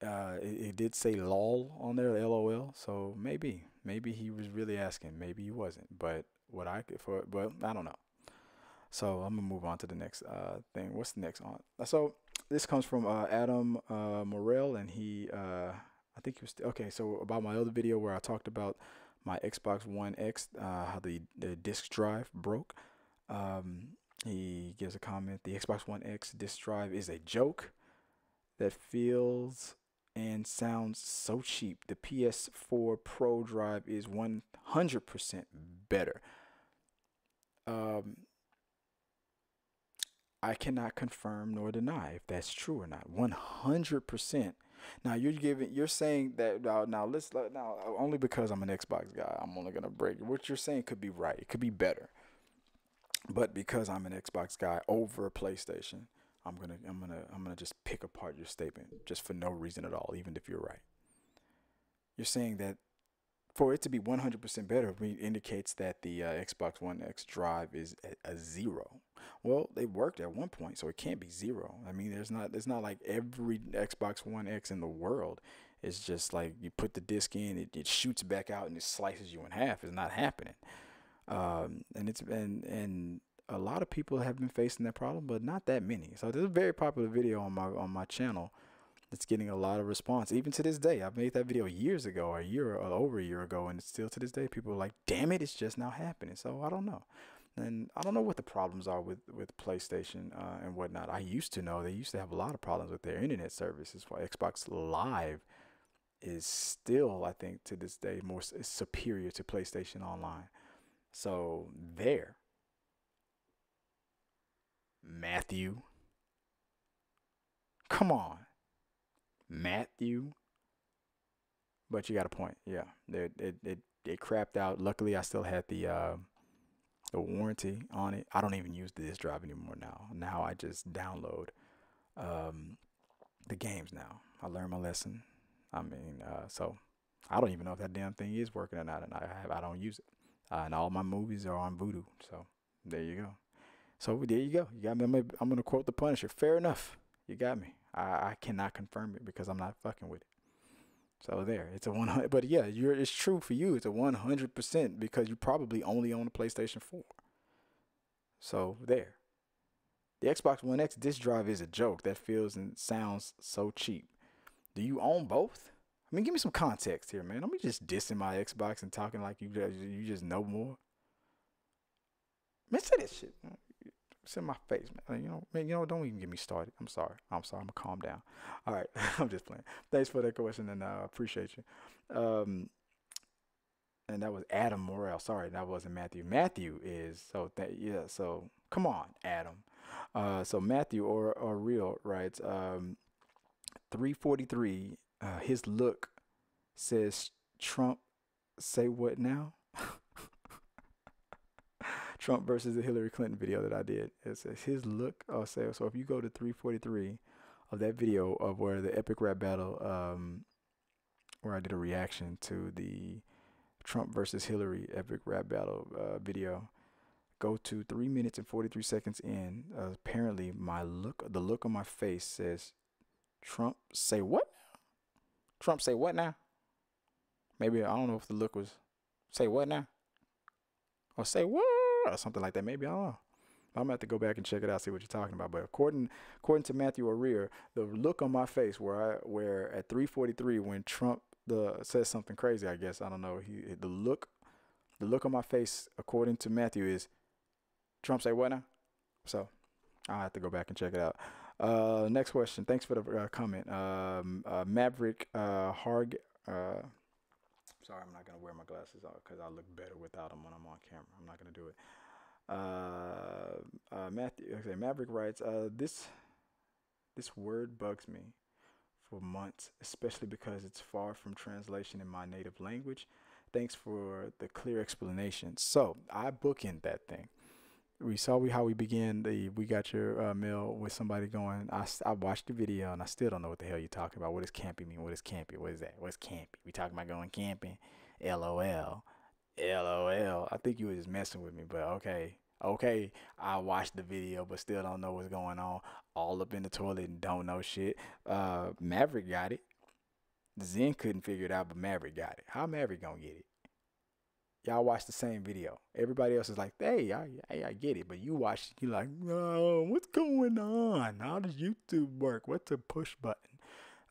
it did say lol on there, LOL. So maybe he was really asking, maybe he wasn't. But I don't know. So I'm gonna move on to the next thing. What's the next on? So this comes from Adam Morel, and I think he was okay. So about my other video where I talked about my Xbox One X, how the disk drive broke. He gives a comment: the Xbox One X disk drive is a joke that feels and sounds so cheap. The PS4 Pro drive is 100% better. I cannot confirm nor deny if that's true or not. 100%. Now you're saying that now only because I'm an Xbox guy, I'm only gonna break it. What you're saying could be right. It could be better. But because I'm an Xbox guy over PlayStation, I'm gonna just pick apart your statement just for no reason at all, even if you're right. You're saying that for it to be 100% better indicates that the Xbox One X drive is a 0. Well, they worked at one point, so it can't be 0. I mean, it's not like every Xbox One X in the world. It's just like you put the disc in, it shoots back out and it slices you in half. It's not happening. And a lot of people have been facing that problem, but not that many. So there's a very popular video on my channel that's getting a lot of response. Even to this day, I made that video years ago, a year or over a year ago, and it's still to this day, people are like, damn it, it's just now happening. So I don't know. And I don't know what the problems are with PlayStation and whatnot. I used to know they used to have a lot of problems with their internet services. For Xbox Live is still, I think, to this day, more superior to PlayStation Online. So there, Matthew, come on, Matthew. But you got a point. Yeah, it crapped out. Luckily, I still had the warranty on it. I don't even use the disk drive anymore now. Now I just download the games now. I learned my lesson. I mean, so I don't even know if that damn thing is working or not, and I don't use it. And all my movies are on Vudu. So there you go. So there you go. You got me. I'm gonna quote the Punisher. Fair enough. You got me. I cannot confirm it because I'm not fucking with it. So there, it's a 100. But yeah, it's true for you. It's a 100% because you probably only own a PlayStation 4. So there, the Xbox One X disc drive is a joke that feels and sounds so cheap. Do you own both? I mean, give me some context here, man. Don't be just dissing my Xbox and talking like you just know more. Man, say that shit. It's in my face, man. Don't even get me started. I'm sorry. I'm gonna calm down. All right, I'm just playing. Thanks for that question, and I appreciate you. And that was Adam Morrell. Sorry, that wasn't Matthew. Matthew is yeah. So come on, Adam. So Matthew or Real writes 343. His look says Trump. Say what now? Trump versus the Hillary Clinton video that I did. It says his look. So if you go to 343 of that video of where the epic rap battle, where I did a reaction to the Trump versus Hillary epic rap battle video, go to 3 minutes and 43 seconds in. Apparently, the look on my face says, "Trump say what? Trump say what now?" Maybe I don't know if the look was "say what now" or "say what" or something like that. Maybe I don't know. I'm gonna have to go back and check it out, see what you're talking about. But according to Matthew O'Rear, the look on my face where at 343 when Trump says something crazy, I guess I don't know. The look on my face, according to Matthew, is Trump say what now? So I'll have to go back and check it out. Next question. Thanks for the comment. Maverick Harg. Sorry, I'm not gonna wear my glasses on because I look better without them when I'm on camera. I'm not gonna do it. Maverick writes, this word bugs me for months, especially because it's far from translation in my native language. Thanks for the clear explanation. So I bookend that thing. We saw how we began we got your mail with somebody going, I watched the video and I still don't know what the hell you're talking about. What does camping mean? What is camping? What is that? What's camping? We talking about going camping? LOL. LOL. I think you were just messing with me, but okay. I watched the video, but still don't know what's going on. All up in the toilet and don't know shit. Maverick got it. Zen couldn't figure it out, but Maverick got it. How Maverick gonna get it? Y'all watch the same video. Everybody else is like, hey, I get it. But you watch it, you're like, no, what's going on? How does YouTube work? What's a push button?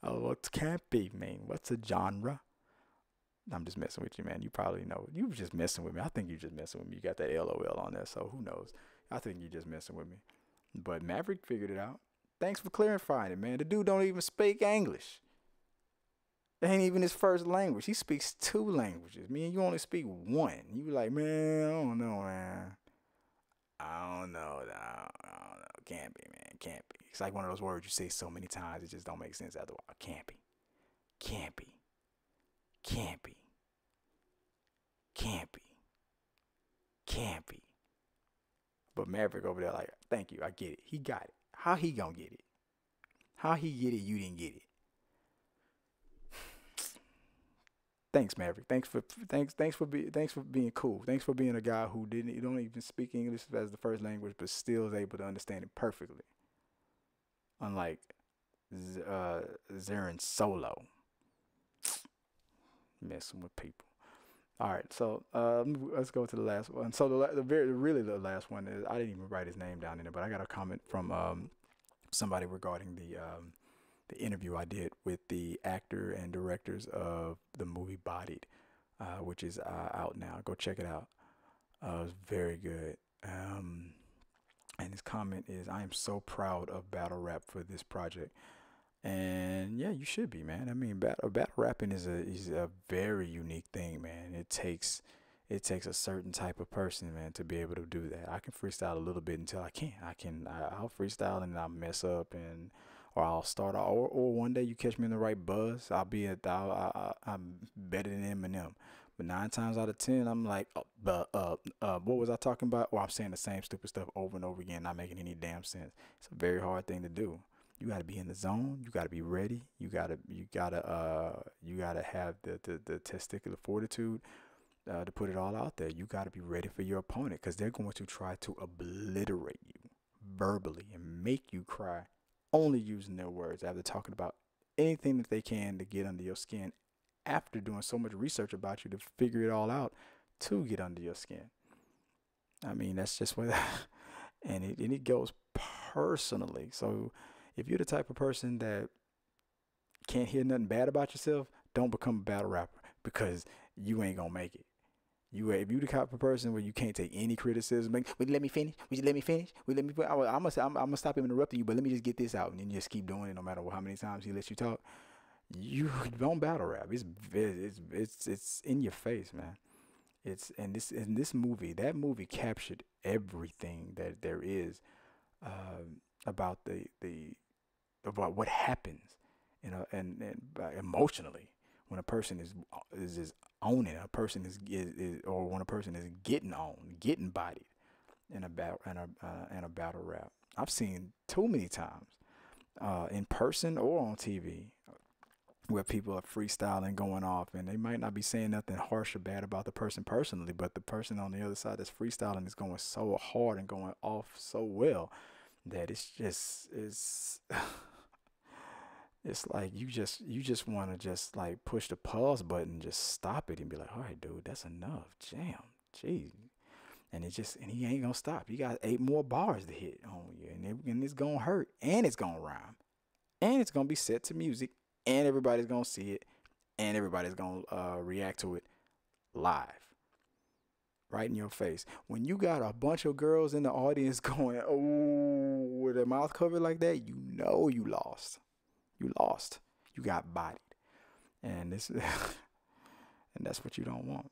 What's campy mean? What's a genre? I'm just messing with you, man. You probably know. You were just messing with me. I think you're just messing with me. You got that LOL on there, so who knows? I think you're just messing with me. But Maverick figured it out. Thanks for clarifying it, man. The dude don't even speak English. It ain't even his first language. He speaks 2 languages. Me and you only speak 1. You be like, man, I don't know, man. I don't know. Can't be, man. Can't be. It's like one of those words you say so many times it just don't make sense after a while. Can't be. Can't be. Can't be. Can't be. Can't be. But Maverick over there like, thank you. I get it. He got it. How he gonna get it? How he get it? You didn't get it. thanks, Maverick. Thanks for being cool. Thanks for being a guy who didn't you don't even speak English as the first language, but still is able to understand it perfectly. Unlike Zarin Solo, messing with people. All right, so let's go to the last one. So the last one is I didn't even write his name down in it, but I got a comment from somebody regarding the interview I did with the actor and directors of the movie Bodied, which is out now. Go check it out. It was very good. And his comment is, "I am so proud of battle rap for this project." And yeah, you should be, man. I mean, battle rapping is a very unique thing, man. It takes a certain type of person, man, to be able to do that. I can freestyle a little bit until I can't. I'll freestyle and I'll mess up or I'll start or one day you catch me in the right buzz, I'm better than Eminem. But 9 times out of 10, I'm like, what was I talking about? Or I'm saying the same stupid stuff over and over again, not making any damn sense. It's a very hard thing to do. You got to be in the zone. You got to be ready. You gotta have the testicular fortitude to put it all out there. You got to be ready for your opponent because they're going to try to obliterate you verbally and make you cry, only using their words after talking about anything that they can to get under your skin. After doing so much research about you to figure it all out to get under your skin. I mean, that's just what, and it goes personally. So if you're the type of person that can't hear nothing bad about yourself, don't become a battle rapper because you ain't gonna make it. If you the type of person where you can't take any criticism, like, will you let me finish? Will you let me finish? Will you let me? I'm gonna stop him interrupting you, but let me just get this out, and then you just keep doing it no matter how many times he lets you talk. You don't battle rap. It's in your face, man. This movie, that movie captured everything that there is about about what happens, emotionally when a person is owning, a person is or when a person is getting owned, getting bodied in a battle rap. I've seen too many times in person or on TV where people are freestyling, going off, and they might not be saying nothing harsh or bad about the person personally, but the person on the other side that's freestyling is going so hard and going off so well that it's it's like you just want to just like push the pause button and just stop it and be like, all right, dude, that's enough. Jam, jeez. And he ain't gonna stop. You got 8 more bars to hit on you, and it's gonna hurt, and it's gonna rhyme, and it's gonna be set to music, and everybody's gonna see it, and everybody's gonna react to it live, right in your face. When you got a bunch of girls in the audience going, oh, with their mouth covered like that, you know you lost. You lost. You got bodied, and this, and that's what you don't want.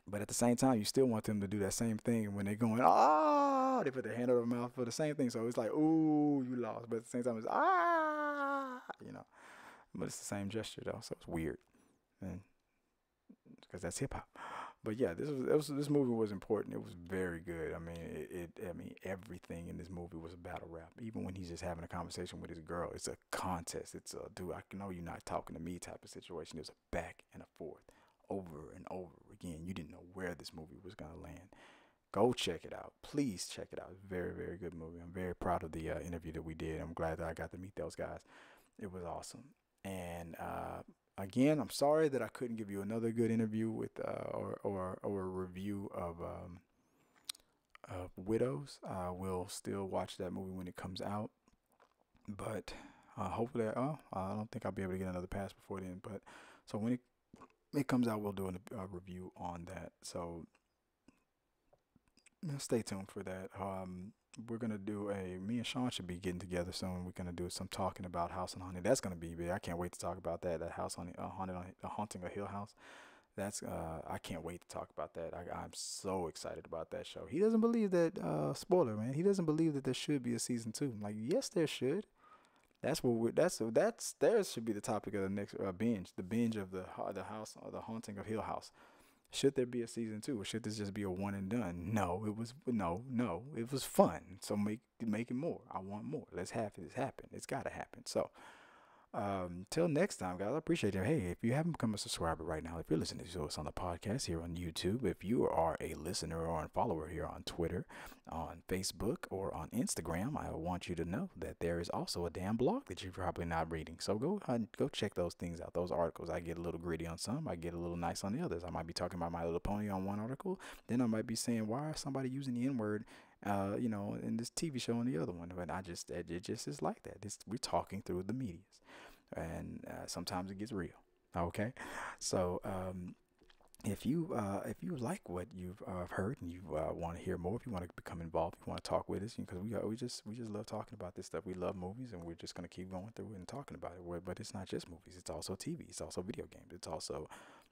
But at the same time, you still want them to do that same thing when they're going, ah, they put their hand over their mouth for the same thing. So it's like, ooh, you lost. But at the same time, it's ah, But it's the same gesture though, so it's weird, and because that's hip hop. But yeah, this movie was important. It was very good. I mean, everything in this movie was a battle rap. Even when he's just having a conversation with his girl, it's a contest. It's a dude, I know you're not talking to me type of situation. There's a back and a forth, over and over again. You didn't know where this movie was gonna land. Go check it out. Please check it out. It's a very, very good movie. I'm very proud of the interview that we did. I'm glad that I got to meet those guys. It was awesome. And again, I'm sorry that I couldn't give you another good interview with or a review of Widows. We'll still watch that movie when it comes out, but hopefully, I don't think I'll be able to get another pass before then. But so when it comes out, we'll do a review on that. So stay tuned for that. We're gonna do me and Sean should be getting together soon. We're gonna do some talking about House on Haunted. That's gonna be big. I can't wait to talk about that. That House on Haunting of Hill House. That's I can't wait to talk about that. I'm so excited about that show. He doesn't believe that spoiler, man. He doesn't believe that there should be a season 2. I'm like, yes, there should. That's what there should be the topic of the next binge. The binge of the house or the Haunting of Hill House. Should there be a season 2, or should this just be a one and done? No, it was no. It was fun. So make it more. I want more. Let's have it happen. It's got to happen. So Till next time, guys. I appreciate it. Hey, if you haven't become a subscriber right now, if you're listening to us on the podcast here on YouTube, if you are a listener or a follower here on Twitter, on Facebook, or on Instagram, I want you to know that there is also a damn blog that you're probably not reading. So go check those things out. Those articles. I get a little gritty on some. I get a little nice on the others. I might be talking about My Little Pony on one article. Then I might be saying, why is somebody using the N word? In this TV show on the other one, but it just is like that. We're talking through the medias, and sometimes it gets real. Okay, so if you like what you've heard and you want to hear more, if you want to become involved, if you want to talk with us, because we just love talking about this stuff. We love movies, and we're just gonna keep going through it and talking about it. But it's not just movies; it's also TV, it's also video games, it's also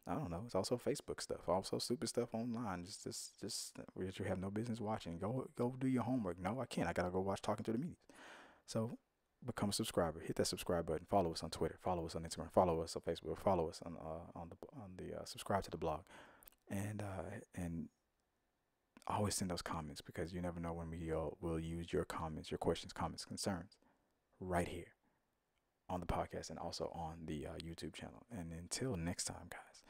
I don't know, it's also Facebook stuff, also stupid stuff online. Just which you have no business watching. Go do your homework. No, I can't. I gotta go watch Talking to the Medias. So become a subscriber. Hit that subscribe button. Follow us on Twitter. Follow us on Instagram. Follow us on Facebook. Follow us on the subscribe to the blog. And always send those comments because you never know when will use your comments, your questions, comments, concerns right here on the podcast and also on the YouTube channel. And until next time, guys,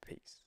peace.